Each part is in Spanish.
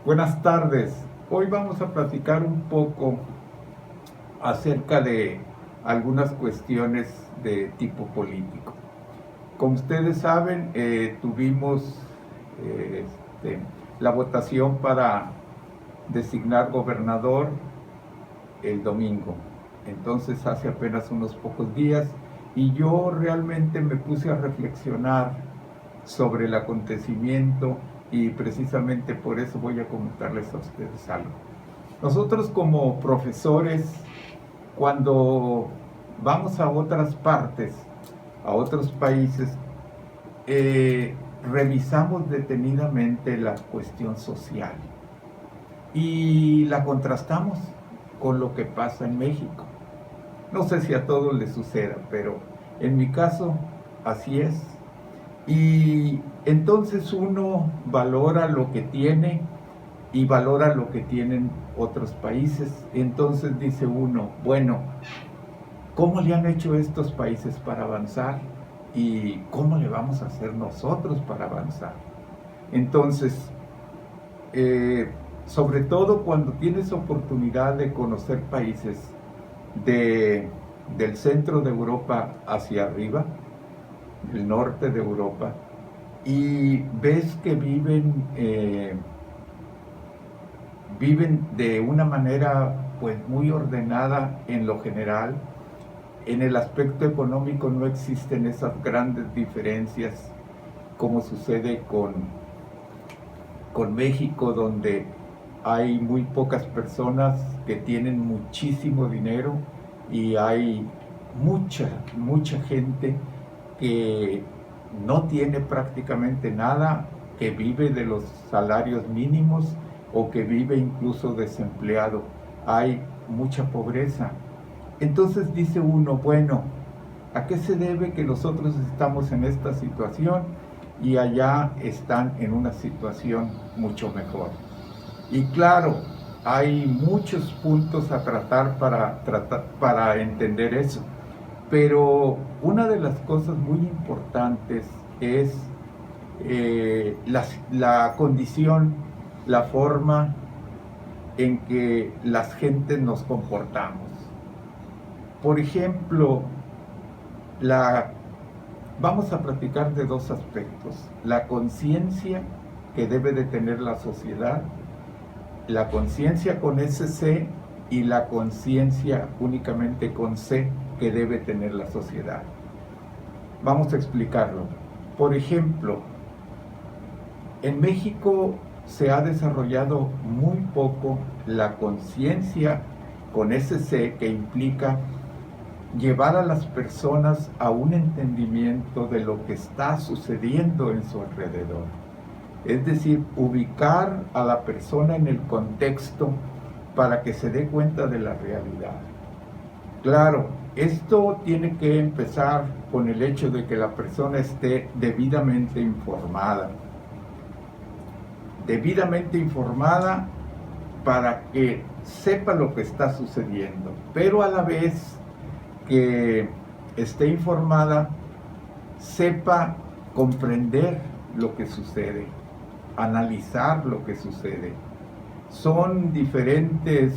Buenas tardes. Hoy vamos a platicar un poco acerca de algunas cuestiones de tipo político. Como ustedes saben, tuvimos eh, este, la votación para designar gobernador el domingo. Entonces, hace apenas unos pocos días, y yo realmente me puse a reflexionar sobre el acontecimiento y precisamente por eso voy a comentarles a ustedes algo. Nosotros como profesores, cuando vamos a otras partes, a otros países, revisamos detenidamente la cuestión social y la contrastamos con lo que pasa en México. No sé si a todos les suceda, pero en mi caso así es. Y entonces uno valora lo que tiene y valora lo que tienen otros países. Entonces dice uno, bueno, ¿cómo le han hecho estos países para avanzar? ¿Y cómo le vamos a hacer nosotros para avanzar? Entonces, eh, sobre todo cuando tienes oportunidad de conocer países de, del centro de Europa hacia arriba, del norte de Europa, y ves que viven de una manera pues muy ordenada en lo general. En el aspecto económico no existen esas grandes diferencias como sucede con México, donde hay muy pocas personas que tienen muchísimo dinero y hay mucha gente que no tiene prácticamente nada, que vive de los salarios mínimos o que vive incluso desempleado. Hay mucha pobreza. Entonces dice uno, bueno, ¿a qué se debe que nosotros estamos en esta situación y allá están en una situación mucho mejor? Y claro, hay muchos puntos a para entender eso. Pero una de las cosas muy importantes es la condición, la forma en que las gentes nos comportamos. Por ejemplo, la, vamos a platicar de dos aspectos. La conciencia que debe de tener la sociedad, la conciencia con SC y la conciencia únicamente con C que debe tener la sociedad. Vamos a explicarlo. Por ejemplo, en México se ha desarrollado muy poco la conciencia con SC, que implica llevar a las personas a un entendimiento de lo que está sucediendo en su alrededor. Es decir, ubicar a la persona en el contexto para que se dé cuenta de la realidad. Claro, esto tiene que empezar con el hecho de que la persona esté debidamente informada. Debidamente informada para que sepa lo que está sucediendo, pero a la vez que esté informada, sepa comprender lo que sucede, analizar lo que sucede. Son diferentes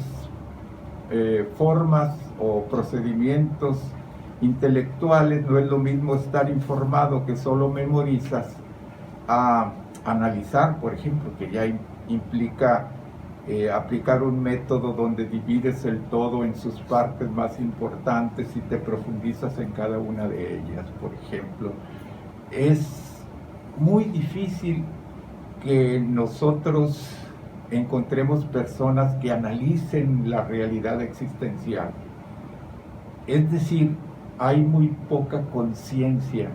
formas o procedimientos intelectuales. No es lo mismo estar informado que solo memorizas a analizar, por ejemplo, que ya implica aplicar un método donde divides el todo en sus partes más importantes y te profundizas en cada una de ellas, por ejemplo. Es muy difícil que nosotros encontremos personas que analicen la realidad existencial. Es decir, hay muy poca conciencia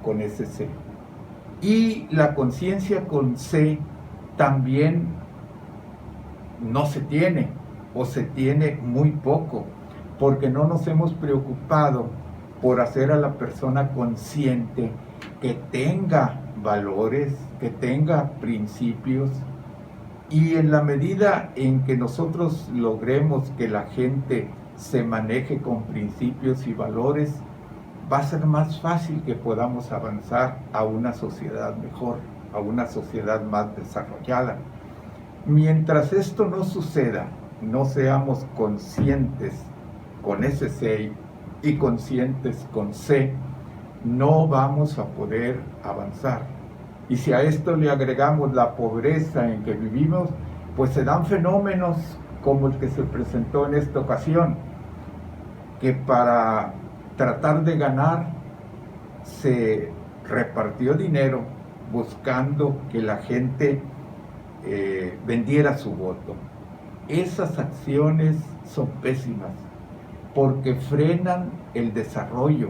con ese C. Y la conciencia con C también no se tiene, o se tiene muy poco, porque no nos hemos preocupado por hacer a la persona consciente que tenga valores, que tenga principios. Y en la medida en que nosotros logremos que la gente se maneje con principios y valores, va a ser más fácil que podamos avanzar a una sociedad mejor, a una sociedad más desarrollada. Mientras esto no suceda, no seamos conscientes con ese C y conscientes con C, no vamos a poder avanzar. Y si a esto le agregamos la pobreza en que vivimos, pues se dan fenómenos como el que se presentó en esta ocasión, que para tratar de ganar se repartió dinero buscando que la gente vendiera su voto. Esas acciones son pésimas porque frenan el desarrollo,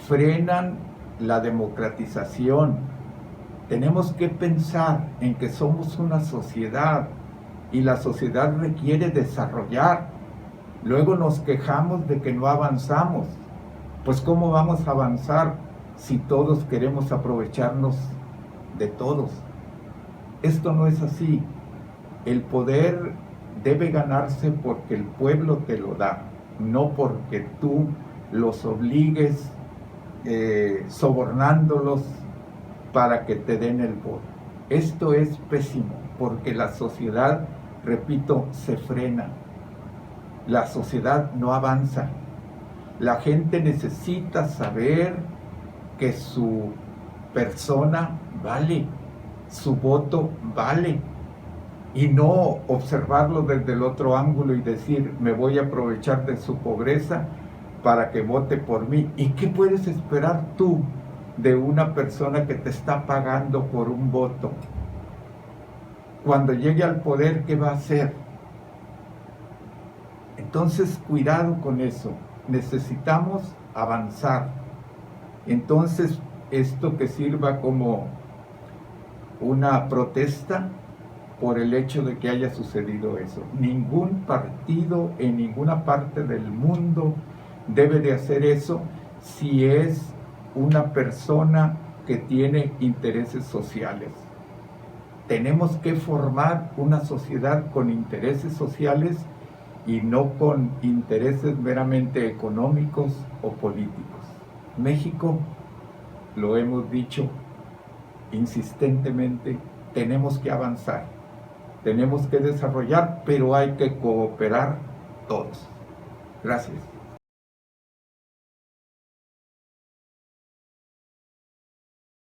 frenan la democratización. Tenemos que pensar en que somos una sociedad y la sociedad requiere desarrollar. Luego nos quejamos de que no avanzamos. Pues ¿cómo vamos a avanzar si todos queremos aprovecharnos de todos? Esto no es así. El poder debe ganarse porque el pueblo te lo da, no porque tú los obligues sobornándolos para que te den el voto. Esto es pésimo porque la sociedad, repito, se frena. La sociedad no avanza. La gente necesita saber que su persona vale, su voto vale, y no observarlo desde el otro ángulo y decir, me voy a aprovechar de su pobreza para que vote por mí. ¿Y qué puedes esperar tú de una persona que te está pagando por un voto? Cuando llegue al poder, ¿qué va a hacer? Entonces, cuidado con eso. Necesitamos avanzar. Entonces, esto que sirva como una protesta por el hecho de que haya sucedido eso. Ningún partido en ninguna parte del mundo debe de hacer eso si es una persona que tiene intereses sociales. Tenemos que formar una sociedad con intereses sociales y no con intereses meramente económicos o políticos. México, lo hemos dicho insistentemente, tenemos que avanzar, tenemos que desarrollar, pero hay que cooperar todos. Gracias.